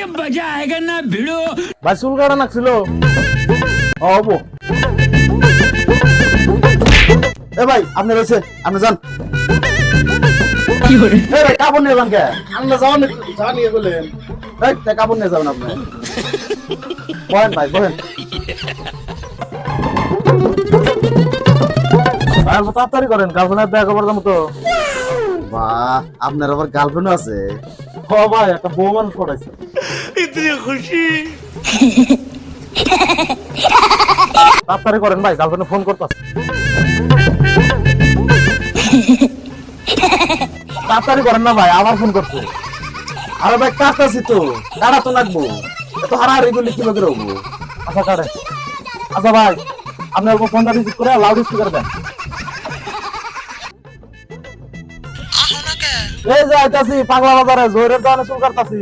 मजा आएगा ना भिड़ो। ভাই চুল কাটা নাকছিল হবো এ ভাই আপনি রয়েছে আপনি যান কি করে? এ ভাই কাপড় নিয়ে যান কে আমরা যাওয়ান যা নিয়ে বলেন এই তে কাপড় নিয়ে যাবেন আপনি বলেন ভাই বলেন ভাই তাড়াতাড়ি করেন গার্লফ্রেন্ড দেখা করবার যাবো তো বাহ আপনার আবার গার্লফ্রেন্ড আছে ও ভাই একটা বউ মানুষ পড়াইছে इतनी खुशी। তাড়াতাড়ি করেন ভাই গার্লফ্রেন্ড ফোন করতেছে তাড়াতাড়ি করেন না ভাই আবার ফোন করছে আরে ভাই কাটতেছি তো কাটা তো লাগবো এত হারাহারি করলে কি লোকের হবো আচ্ছা কাটে আচ্ছা ভাই আপনি অল্প ফোনটা রিসিভ করে লাউড স্পিকার দেন এই যে আইতাছি পাগলা বাজারে জোরের দোকানে চুল কাটতাছি